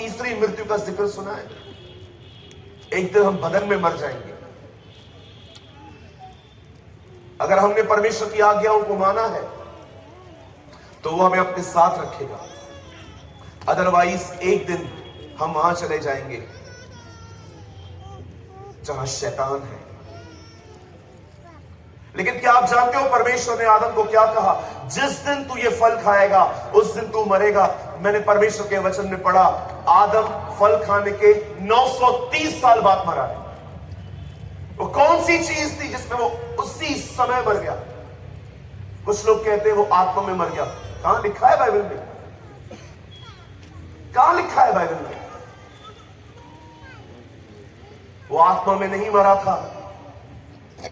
तीसरी मृत्यु का जिक्र सुना है। एक दिन हम बदन में मर जाएंगे। अगर हमने परमेश्वर की आज्ञाओं को माना है तो वो हमें अपने साथ रखेगा, अदरवाइज एक दिन हम वहां चले जाएंगे जहां शैतान है। लेकिन क्या आप जानते हो परमेश्वर ने आदम को क्या कहा? जिस दिन तू ये फल खाएगा उस दिन तू मरेगा। मैंने परमेश्वर के वचन में पढ़ा, आदम फल खाने के 930 साल बाद मरा है। वो कौन सी चीज थी जिसमें वो उसी समय मर गया? कुछ लोग कहते हैं वो आत्मा में मर गया। कहां लिखा है बाइबल में? कहां लिखा है बाइबल में? वो आत्मा में नहीं मरा था।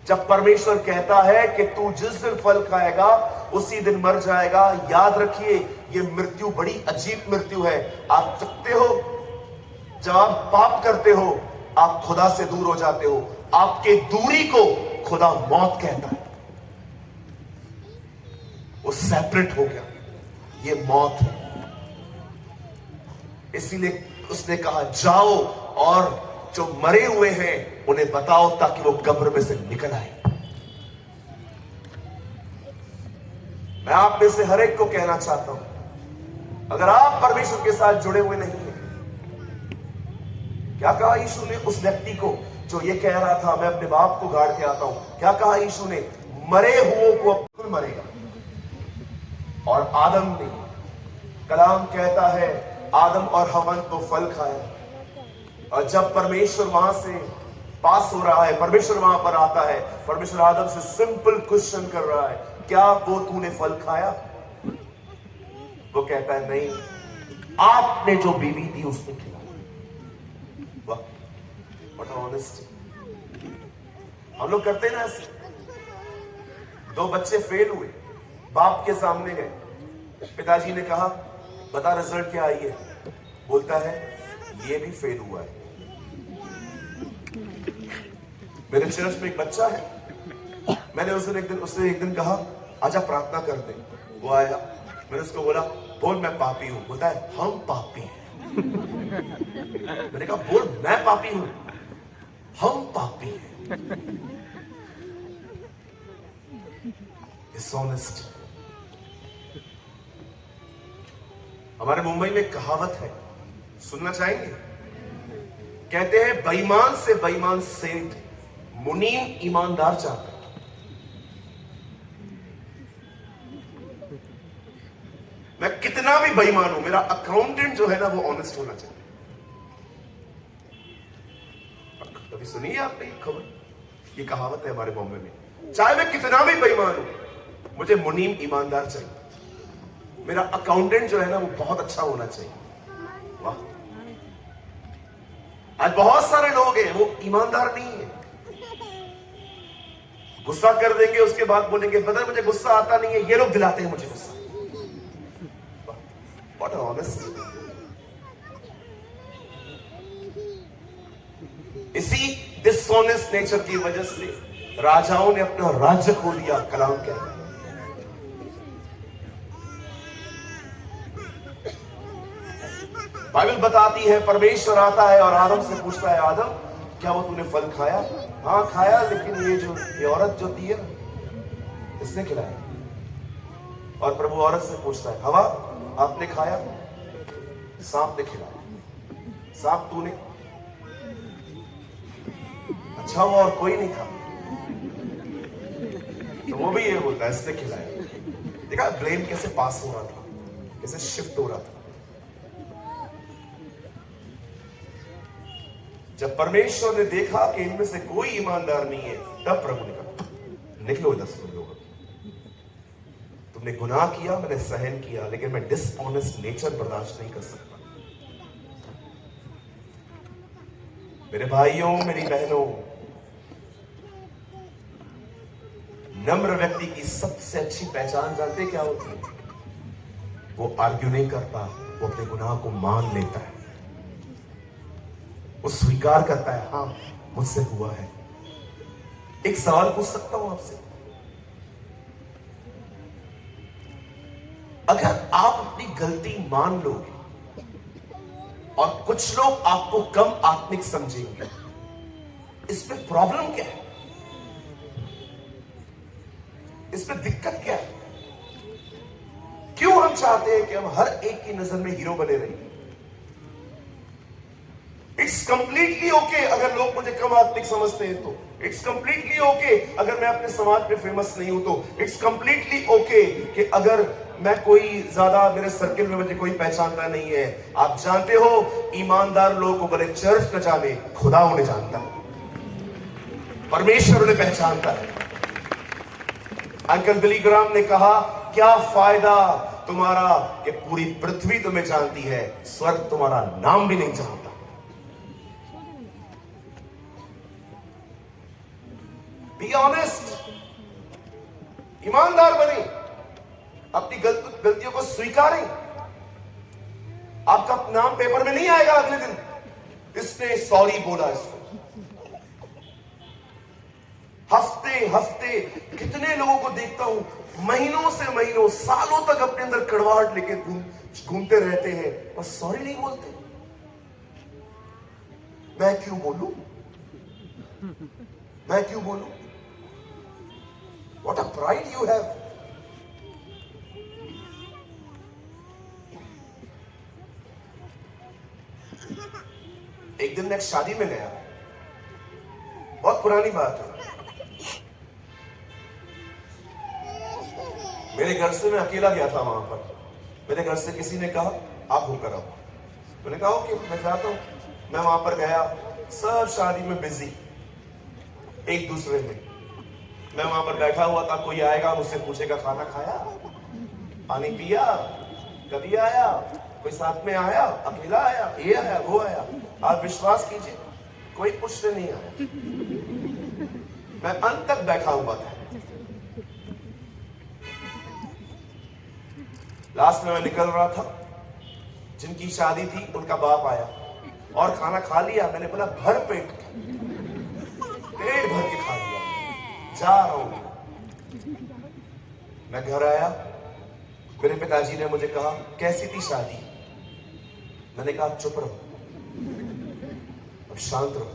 जब परमेश्वर कहता है कि तू जिस दिन फल खाएगा उसी दिन मर जाएगा, याद रखिए ये मृत्यु बड़ी अजीब मृत्यु है। आप सकते हो, जब आप पाप करते हो आप खुदा से दूर हो जाते हो। आपके दूरी को खुदा मौत कहता है। वो सेपरेट हो गया, ये मौत है। इसीलिए उसने कहा जाओ और जो मरे हुए हैं उन्हें बताओ ताकि वो कब्र में से निकल आए। मैं आप में से हर एक को कहना चाहता हूं, अगर आप परमेश्वर के साथ जुड़े हुए नहीं हैं, क्या कहा यीशु ने उस व्यक्ति को जो ये कह रहा था मैं अपने बाप को गाड़ के आता हूं? क्या कहा यीशु ने? मरे हुओं को बिल्कुल मरेगा। और आदम ने, कलाम कहता है आदम और हवा तो फल खाया, और जब परमेश्वर वहां से पास हो रहा है, परमेश्वर वहां पर आता है, परमेश्वर आदम से सिंपल क्वेश्चन कर रहा है, क्या वो तूने फल खाया? वो कहता है नहीं, आपने जो बीवी दी उसने खिलाया। वाह, व्हाट ऑनेस्टी। हम लोग करते ना ऐसे। दो बच्चे फेल हुए, बाप के सामने गए, पिताजी ने कहा बता रिजल्ट क्या आई है? बोलता है ये भी फेल हुआ है। मेरे चर्च में एक बच्चा है, मैंने उससे एक दिन कहा आजा प्रार्थना करते। वो आया, मैंने उसको बोला बोल मैं पापी हूं। बोलता है हम पापी हैं। मैंने कहा बोल मैं पापी हूं, हम पापी हैं। डिसऑनेस्ट। हमारे मुंबई में एक कहावत है, सुनना चाहेंगे? कहते हैं बेईमान से बेईमान सेठ मुनीम ईमानदार चाहता है। मैं कितना भी बेईमान हूं, मेरा अकाउंटेंट जो है ना वो ऑनेस्ट होना चाहिए। कभी सुनी है आपने ये खबर? ये कहावत है हमारे बॉम्बे में, चाहे मैं कितना भी बेईमान हूं मुझे मुनीम ईमानदार चाहिए। मेरा अकाउंटेंट जो है ना वो बहुत अच्छा होना चाहिए। वाह, आज बहुत सारे लोग हैं वो ईमानदार नहीं है। गुस्सा कर देंगे, उसके बाद बोलेंगे ब्रदर मुझे गुस्सा आता नहीं है, ये लोग दिलाते हैं मुझे गुस्सा। What honesty. इसी डिसऑनेस्ट नेचर की वजह से राजाओं ने अपना राज्य खो दिया। कलाम कहता है बाइबल बताती है परमेश्वर आता है और आदम से पूछता है आदम क्या वो तूने फल खाया? हाँ खाया, लेकिन ये औरत जो थी इसने खिलाया। और प्रभु औरत से पूछता है हवा आपने खाया? सांप ने खिलाया। सांप तूने? अच्छा हुआ और कोई नहीं था। तो वो भी ये बोलता है इसने खिलाया। देखा ब्लेम कैसे पास हो रहा था, कैसे शिफ्ट हो रहा था। जब परमेश्वर ने देखा कि इनमें से कोई ईमानदार नहीं है, तब प्रभु ने कहा निकलो इधर से लोग, तुमने गुनाह किया, मैंने सहन किया, लेकिन मैं डिसऑनेस्ट नेचर बर्दाश्त नहीं कर सकता। मेरे भाइयों मेरी बहनों, नम्र व्यक्ति की सबसे अच्छी पहचान जानते क्या होती है? वो आर्ग्यू नहीं करता, वो अपने गुनाह को मान लेता है, वो स्वीकार करता है हाँ मुझसे हुआ है। एक सवाल पूछ सकता हूं आपसे, अगर आप अपनी गलती मान लोगे और कुछ लोग आपको कम आत्मिक समझेंगे। इसमें प्रॉब्लम क्या है? इसमें दिक्कत क्या है? क्यों हम चाहते हैं कि हम हर एक की नजर में हीरो बने रहें? इट्स कंप्लीटली ओके अगर लोग मुझे कम आत्मिक समझते हैं तो। इट्स कंप्लीटली ओके अगर मैं अपने समाज में फेमस नहीं हूं तो। इट्स कंप्लीटली ओके कि अगर मैं कोई ज्यादा मेरे सर्किल में मुझे कोई पहचानता नहीं है। आप जानते हो, ईमानदार लोगों को भले चर्च न जाने, खुदा उन्हें जानता है, परमेश्वर उन्हें पहचानता है। अंकल बिली ग्राम ने कहा, क्या फायदा तुम्हारा कि पूरी पृथ्वी तुम्हें जानती है, स्वर्ग तुम्हारा नाम भी नहीं जानता। बी ऑनेस्ट, ईमानदार बने, अपनी गलतियों को स्वीकारें। आपका नाम पेपर में नहीं आएगा अगले दिन, इसने सॉरी बोला इसको। हफ्ते हफ्ते कितने लोगों को देखता हूं, महीनों से महीनों, सालों तक अपने अंदर कड़वाहट लेके घूमते रहते हैं और सॉरी नहीं बोलते। मैं क्यों बोलूं? मैं क्यों बोलूं? What a pride you have. एक दिन मैं शादी में गया, बहुत पुरानी बात है। मेरे घर से मैं अकेला गया था वहां पर। मेरे घर से किसी ने कहा आप होकर आओ। मैंने कहा ओके, मैं जाता हूं। मैं वहां पर गया, सब शादी में बिजी, एक दूसरे में। मैं वहां पर बैठा हुआ था, कोई आएगा मुझसे पूछेगा खाना खाया, पानी पिया, कभी आया, कोई साथ में आया, अकेला आया, ये आया, वो आया। आप विश्वास कीजिए, कोई पूछने नहीं आया। मैं अंत तक बैठा हुआ था। लास्ट में मैं निकल रहा था, जिनकी शादी थी उनका बाप आया और खाना खा लिया। मैंने बोला भर पेट भर के खा लिया, जा रहा हूं। मैं घर आया, मेरे पिताजी ने मुझे कहा कैसी थी शादी? मैंने कहा चुप रहो, अब शांत रहो,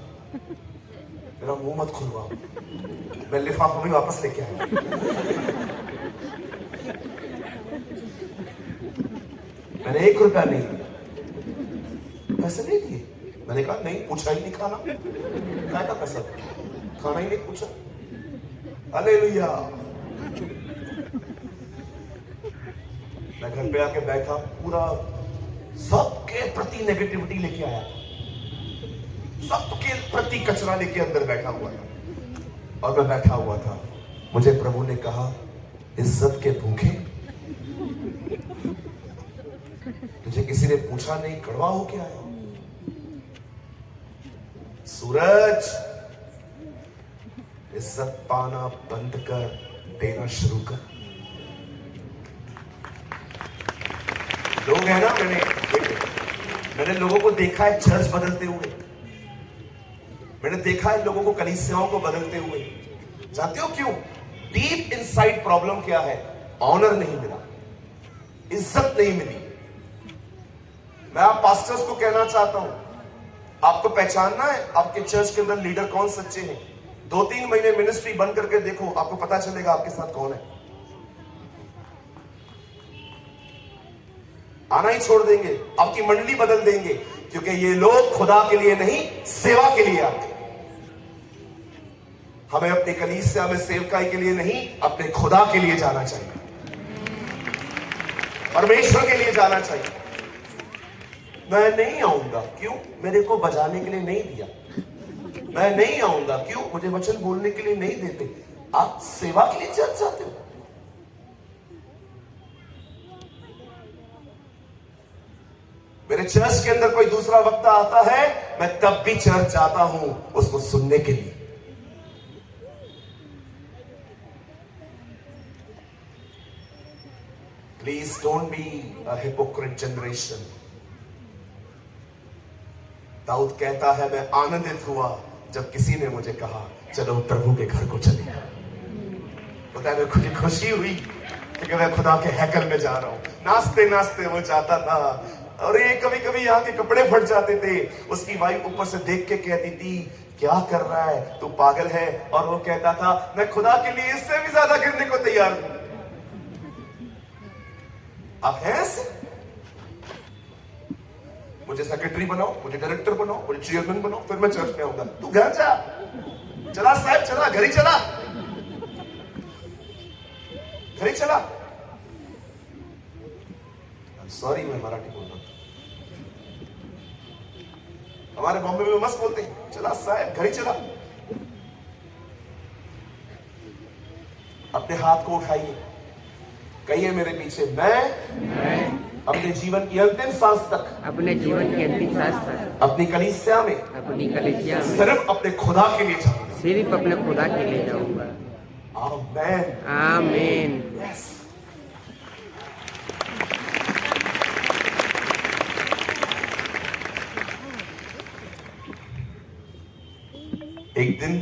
मेरा मुंह मत खुलवाओ। मैं लिफाफा भी वापस लेके आया। मैंने 1 रुपया नहीं दिया, पैसे नहीं दिए। मैंने कहा नहीं, पूछा ही नहीं खाना, क्या था पैसा, खाना ही नहीं पूछा। हालेलुया। मैं घर पे आके बैठा, पूरा सबके प्रति नेगेटिविटी लेके आया, सबके प्रति कचरा लेके अंदर बैठा हुआ था। और मैं बैठा हुआ था, मुझे प्रभु ने कहा इज्जत के भूखे, तुझे किसी ने पूछा नहीं, कड़वा हो के आया। सूरज, इज्जत पाना बंद कर, देना शुरू कर। लोग है ना, मैंने लोगों को देखा है चर्च बदलते हुए, मैंने देखा है लोगों को, कलीसियाओं को बदलते हुए। जानते हो क्यों? डीप इनसाइड प्रॉब्लम क्या है? ऑनर नहीं मिला, इज्जत नहीं मिली। मैं आप पास्टर्स को कहना चाहता हूं, आपको पहचानना है आपके चर्च के अंदर लीडर कौन सच्चे हैं। 2-3 महीने मिनिस्ट्री बंद करके देखो, आपको पता चलेगा आपके साथ कौन है। आना ही छोड़ देंगे, आपकी मंडली बदल देंगे, क्योंकि ये लोग खुदा के लिए नहीं, सेवा के लिए आते। हमें अपने कलीसिया में सेवकाई के लिए नहीं, अपने खुदा के लिए जाना चाहिए, परमेश्वर के लिए जाना चाहिए। मैं नहीं आऊंगा, क्यों? मेरे को बजाने के लिए नहीं दिया। मैं नहीं आऊंगा, क्यों? मुझे वचन बोलने के लिए नहीं देते। आप सेवा के लिए चर्च जाते हो। मेरे चर्च के अंदर कोई दूसरा वक्ता आता है, मैं तब भी चर्च जाता हूं उसको सुनने के लिए। Please don't be a hypocrite generation. Dawood कहता है, मैं आनंदित हुआ जब किसी ने मुझे कहा चलो प्रभु के घर को चले। पता है, मुझे खुशी हुई कि मैं खुदा के हैकल में जा रहा हूं। नाचते नाचते वो जाता था, और ये कभी कभी यहाँ के कपड़े फट जाते थे। उसकी वाइफ ऊपर से देख के कहती थी, क्या कर रहा है तू, पागल है? और वो कहता था, मैं खुदा के लिए इससे भी ज्यादा गिरने को तैयार हूं। आप हैं ऐसे? मुझे सेक्रेटरी बनाओ, मुझे डायरेक्टर बनाओ, मुझे चेयरमैन बनाओ, फिर मैं चर्च में आऊंगा। तू घर जा, चला साहब, चला घर ही चला, घर ही चला। सॉरी मैं मराठी बोल रहा हूं, हमारे बॉम्बे में मस्त बोलते हैं, चला साहब घर ही चला। अपने हाथ को उठाइए, कहिए मेरे पीछे, मैं अपने जीवन की अंतिम सांस तक, अपने जीवन की अंतिम सांस तक अपनी कलीसिया में, सिर्फ अपने खुदा के लिए जाऊंगा, सिर्फ अपने खुदा के लिए जाऊंगा। आमीन, आमीन। यस। एक दिन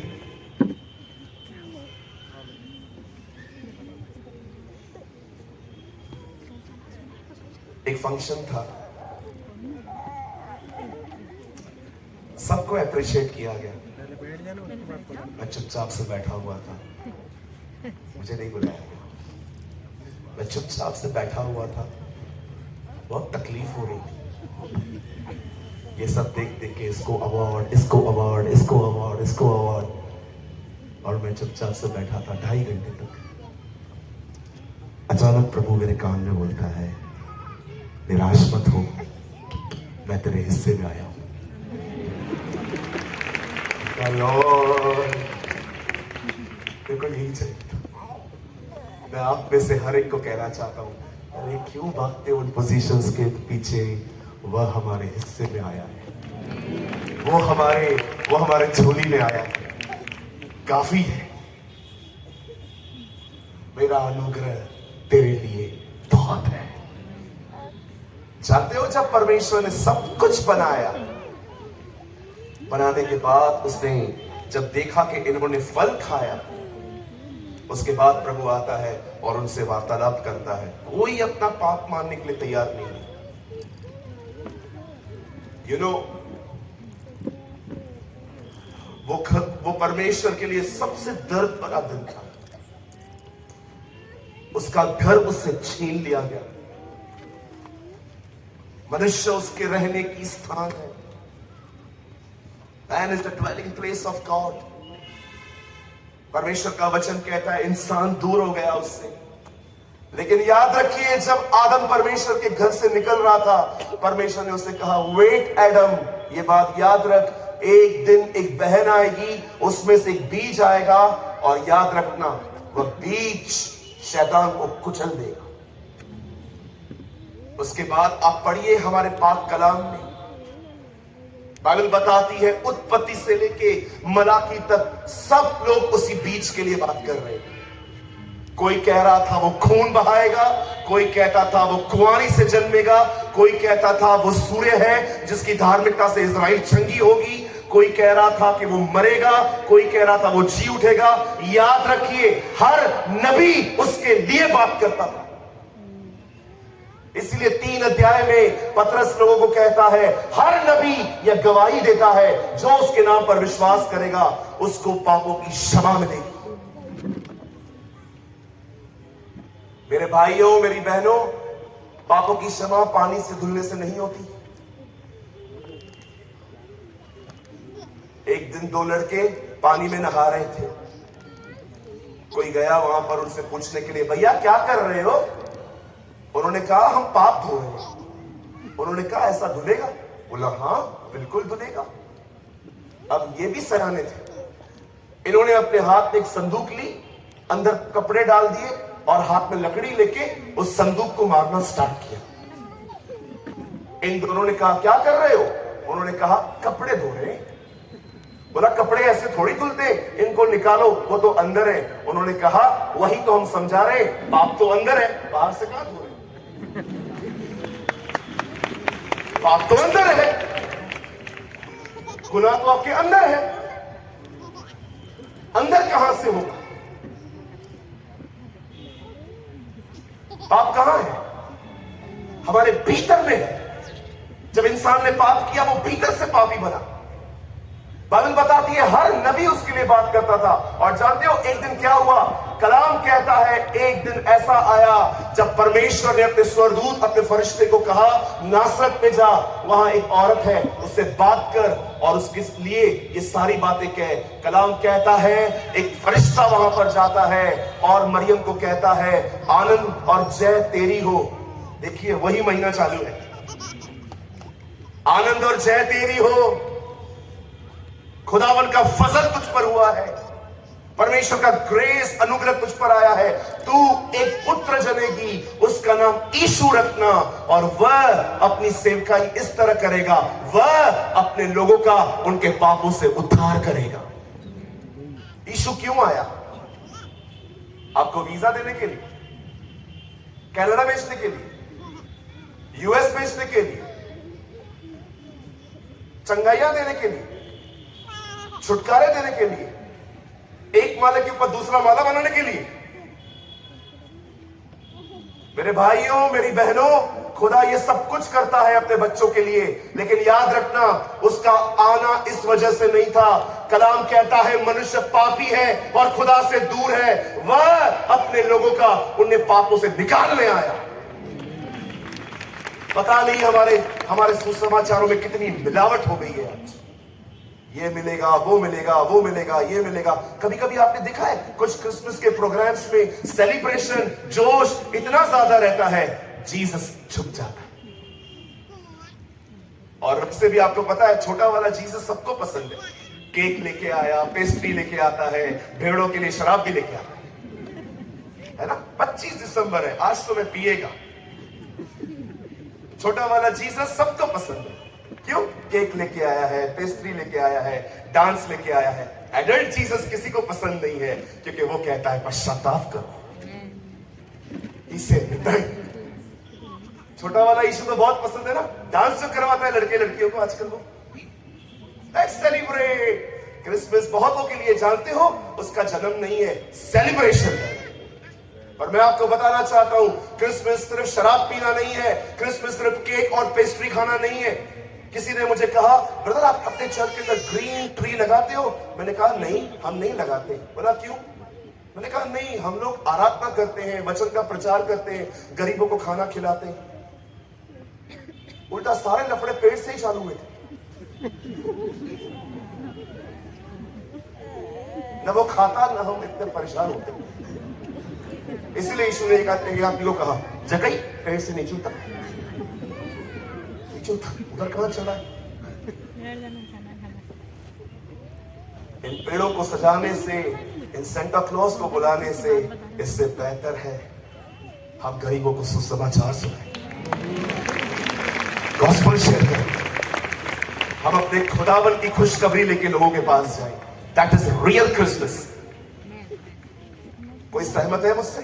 एक फंक्शन था, सबको अप्रिशिएट किया गया। मैं चुपचाप से बैठा हुआ था, मुझे नहीं बुलाया गया। मैं चुपचाप से बैठा हुआ था, बहुत तकलीफ हो रही थी। ये सब देख देख के इसको अवार्ड, इसको अवार्ड, इसको अवार्ड, इसको अवार्ड, और मैं चुपचाप से बैठा था 2.5 घंटे तक। अचानक प्रभु मेरे कान में बोलता है, निराश मत हो, मैं तेरे हिस्से में आया हूं। देखो यही चाहिए। मैं आप में से हर एक को कहना चाहता हूं, अरे क्यों भागते उन पोजीशंस के पीछे? वह हमारे हिस्से में आया है, वो हमारे झोली में आया है, काफी है। मेरा अनुग्रह तेरे लिए बहुत है। जानते हो, जब परमेश्वर ने सब कुछ बनाया, बनाने के बाद उसने जब देखा कि इन्होंने फल खाया, उसके बाद प्रभु आता है और उनसे वार्तालाप करता है। कोई अपना पाप मानने के लिए तैयार नहीं है। यू नो, वो परमेश्वर के लिए सबसे दर्द भरा दिन था। उसका घर उससे छीन लिया गया। मनुष्य उसके रहने की स्थान है। Man is the dwelling place of God. परमेश्वर का वचन कहता है इंसान दूर हो गया उससे। लेकिन याद रखिए, जब आदम परमेश्वर के घर से निकल रहा था, परमेश्वर ने उसे कहा, वेट एडम, ये बात याद रख, एक दिन एक बहन आएगी, उसमें से एक बीज आएगा, और याद रखना वह बीज शैतान को कुचल देगा। उसके बाद आप पढ़िए हमारे पाक कलाम में, बाइबल बताती है उत्पत्ति से लेके मलाकी तक सब लोग उसी बीज के लिए बात कर रहे हैं। कोई कह रहा था वो खून बहाएगा, कोई कहता था वो कुंवारी से जन्मेगा, कोई कहता था वो सूर्य है जिसकी धार्मिकता से इजराइल चंगी होगी, कोई कह रहा था कि वो मरेगा, कोई कह रहा था वो जी उठेगा। याद रखिए, हर नबी उसके लिए बात करता था। इसलिए 3 अध्याय में पतरस लोगों को कहता है, हर नबी यह गवाही देता है, जो उसके नाम पर विश्वास करेगा उसको पापों की क्षमा मिलेगी। मेरे भाइयों, मेरी बहनों, पापों की क्षमा पानी से धुलने से नहीं होती। एक दिन 2 लड़के पानी में नहा रहे थे। कोई गया वहां पर उनसे पूछने के लिए, भैया क्या कर रहे हो? उन्होंने कहा, हम पाप धो रहे हैं। उन्होंने कहा, ऐसा धुलेगा? बोला, हाँ बिल्कुल धुलेगा। अब ये भी सराहने थे। इन्होंने अपने हाथ में एक संदूक ली, अंदर कपड़े डाल दिए और हाथ में लकड़ी लेके उस संदूक को मारना स्टार्ट किया। इन दोनों ने कहा, क्या कर रहे हो? उन्होंने कहा, कपड़े धो रहे हैं। बोला, कपड़े ऐसे थोड़ी धुलते, इनको निकालो, वो तो अंदर है। उन्होंने कहा, वही तो हम समझा रहे, पाप तो अंदर है, बाहर से कहां धो रहे? पाप तो अंदर है, गुनाह तो आपके अंदर है। अंदर कहां से होगा? पाप कहां है? हमारे भीतर में है। जब इंसान ने पाप किया वो भीतर से पापी बना। बाइबल बताती है हर नबी उसके लिए बात करता था। और जानते हो एक दिन क्या हुआ? कलाम कहता है एक दिन ऐसा आया जब परमेश्वर ने अपने स्वरदूत अपने फरिश्ते को कहा नासरत पे जा, वहां एक औरत है, उससे बात कर और उसके लिए ये सारी बातें कह। कलाम कहता है एक फरिश्ता वहां पर जाता है और मरियम को कहता है आनंद और जय तेरी हो। देखिए वही महीना चालू है, आनंद और जय तेरी हो, खुदावन का फजल तुझ पर हुआ है, परमेश्वर का ग्रेस अनुग्रह तुझ पर आया है, तू एक पुत्र जनेगी, उसका नाम यीशु रखना और वह अपनी सेवकाई इस तरह करेगा, वह अपने लोगों का उनके पापों से उद्धार करेगा। यीशु क्यों आया? आपको वीजा देने के लिए, कनाडा भेजने के लिए, यूएस भेजने के लिए, चंगाइयां देने के लिए, छुटकारे देने के लिए, एक माले के ऊपर दूसरा माला बनाने के लिए। मेरे भाइयों मेरी बहनों, खुदा ये सब कुछ करता है अपने बच्चों के लिए, लेकिन याद रखना उसका आना इस वजह से नहीं था। कलाम कहता है मनुष्य पापी है और खुदा से दूर है, वह अपने लोगों का उन्हें पापों से निकालने आया। पता नहीं हमारे सुसमाचारों में कितनी मिलावट हो गई है आज। ये मिलेगा, वो मिलेगा, वो मिलेगा, ये मिलेगा। कभी कभी आपने देखा है कुछ क्रिसमस के प्रोग्राम्स में सेलिब्रेशन जोश इतना ज्यादा रहता है, जीसस छुप जाता है। और उससे भी आपको पता है छोटा वाला जीसस सबको पसंद है। केक लेके आया, पेस्ट्री लेके आता है, भेड़ों के लिए शराब भी लेके आता है ना। 25 दिसंबर है, आज तो मैं पिएगा। छोटा वाला जीसस सबको पसंद है। क्यों? केक लेके आया है, पेस्ट्री लेके आया है, डांस लेके आया है। एडल्ट जीसस किसी को पसंद नहीं है, क्योंकि वो कहता है पश्चाताप करो, इसे छोटा वाला यीशु तो बहुत पसंद है ना। डांस जो करवाता है लड़के लड़कियों को आजकल, वो लेट्स सेलिब्रेट। क्रिसमस बहुतों के लिए जानते हो उसका जन्म नहीं है, सेलिब्रेशन है। और मैं आपको बताना चाहता हूं क्रिसमस सिर्फ शराब पीना नहीं है, क्रिसमस सिर्फ केक और पेस्ट्री खाना नहीं है। किसी ने मुझे कहा ब्रदर आप अपने चर्च के अंदर ग्रीन ट्री लगाते हो? मैंने कहा नहीं, हम नहीं लगाते। बोला क्यों? मैंने कहा नहीं, हम लोग आराधना करते हैं, वचन का प्रचार करते हैं, गरीबों को खाना खिलाते हैं। उल्टा सारे लफड़े पेड़ से ही चालू हुए थे। न वो खाता न हम इतने परेशान होते। इसीलिए यीशु ने एक आदमी को कहा जगई पेड़ से नहीं छूटा, उधर कहां चला है? इन पेड़ों को सजाने से, इन सेंटा क्लॉज को बुलाने से इससे बेहतर है हम गरीबों को सुसमाचार सुनाएं, गॉस्पेल शेयर करें, हम अपने खुदावन की खुशखबरी लेके लोगों के पास जाएं। That is real Christmas. कोई सहमत है मुझसे?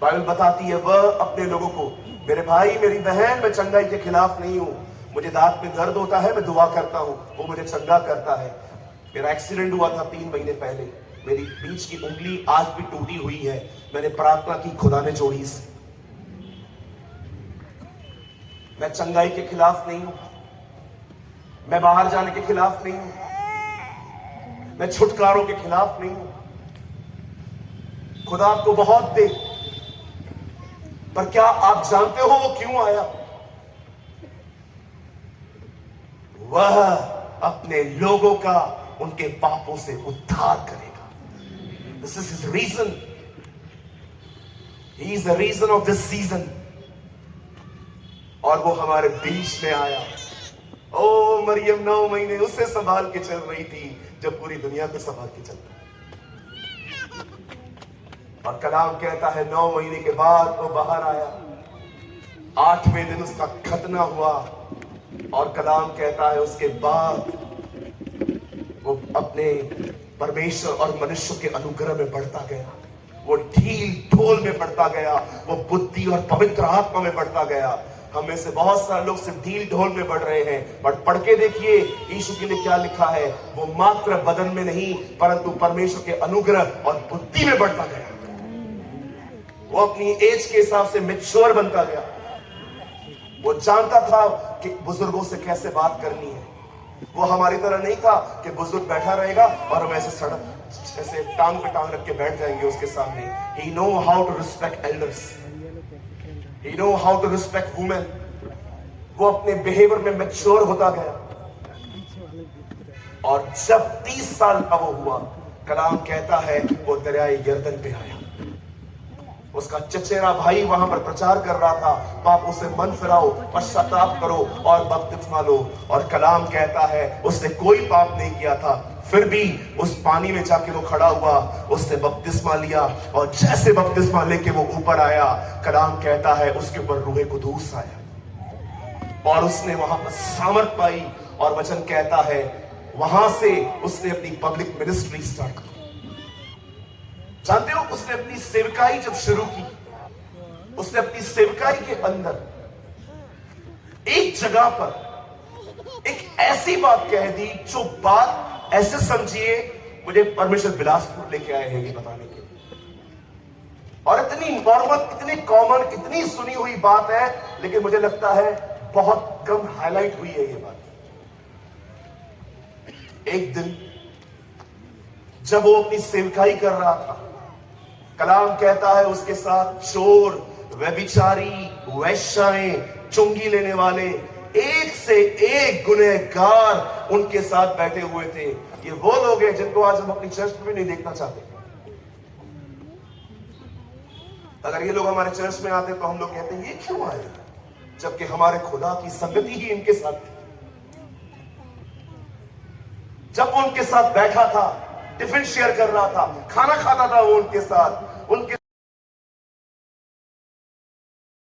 बाइबल बताती है वह अपने लोगों को, मेरे भाई मेरी बहन, मैं चंगाई के खिलाफ नहीं हूं। मुझे दांत में दर्द होता है, मैं दुआ करता हूं, वो मुझे चंगा करता है। मेरा एक्सीडेंट हुआ था 3 महीने पहले, मेरी बीच की उंगली आज भी टूटी हुई है। मैंने प्रार्थना की, खुदा ने जोड़ी इसे। मैं चंगाई के खिलाफ नहीं हूं, मैं बाहर जाने के खिलाफ नहीं हूं, मैं छुटकारों के खिलाफ नहीं हूं। खुदा आपको बहुत दे, पर क्या आप जानते हो वो क्यों आया? वह अपने लोगों का उनके पापों से उद्धार करेगा। This is his reason, he is the reason of this season. और वो हमारे बीच में आया। ओ मरियम 9 महीने उससे संभाल के चल रही थी जो पूरी दुनिया को संभाल के चलता। और कलाम कहता है 9 महीने के बाद वो बाहर आया, 8वें दिन उसका खतना हुआ। और कलाम कहता है उसके बाद वो अपने परमेश्वर और मनुष्य के अनुग्रह में बढ़ता गया, वो ढील ढोल में बढ़ता गया, वो बुद्धि और पवित्र आत्मा में बढ़ता गया। हम में से बहुत सारे लोग सिर्फ ढील ढोल में बढ़ रहे हैं, बट पढ़ के देखिए यीशु के लिए क्या लिखा है। वो मात्र बदन में नहीं परंतु परमेश्वर के अनुग्रह और बुद्धि में बढ़ता गया। वो अपनी एज के हिसाब से मैच्योर बनता गया। वो जानता था कि बुजुर्गों से कैसे बात करनी है। वो हमारी तरह नहीं था कि बुजुर्ग बैठा रहेगा और हम ऐसे सड़क ऐसे टांग पे टांग रख के बैठ जाएंगे उसके सामने। He know how to respect elders. He know how to respect women. वो अपने बिहेवियर में मैच्योर होता गया और जब 30 साल का वो हुआ, कलाम कहता है वो दरियाए यर्दन पे आया। उसका चचेरा भाई वहां पर प्रचार कर रहा था, पापों से मन फिराओ, पश्चाताप करो और बपतिस्मा लो। और कलाम कहता है उसने कोई पाप नहीं किया था, फिर भी उस पानी में जाके वो खड़ा हुआ, उसने बपतिस्मा लिया और जैसे बपतिस्मा लेके वो ऊपर आया, कलाम कहता है उसके ऊपर रूहे कुदूस आया और उसने वहां पर सामर्थ पाई। और वचन कहता है वहां से उसने अपनी पब्लिक मिनिस्ट्री स्टार्ट की। जानते हो, उसने अपनी सेवकाई जब शुरू की, उसने अपनी सेवकाई के अंदर एक जगह पर एक ऐसी बात कह दी जो बात ऐसे समझिए मुझे परमेश्वर बिलासपुर लेके आए हैं ये बताने के लिए। और इतनी नॉर्मल, इतनी कॉमन, इतनी सुनी हुई बात है, लेकिन मुझे लगता है बहुत कम हाईलाइट हुई है ये बात। एक दिन जब वो अपनी सेवकाई कर रहा था, कलाम कहता है उसके साथ चोर, व्यभिचारी, वैश्याएं, चुंगी लेने वाले, एक से एक गुनहगार उनके साथ बैठे हुए थे। ये वो लोग हैं जिनको आज हम अपनी चर्च में भी नहीं देखना चाहते। अगर ये लोग हमारे चर्च में आते तो हम लोग कहते हैं ये क्यों आए, जबकि हमारे खुदा की संगति ही इनके साथ थी। जब वो उनके साथ बैठा था, टिफिन शेयर कर रहा था, खाना खाता था वो उनके साथ, उनके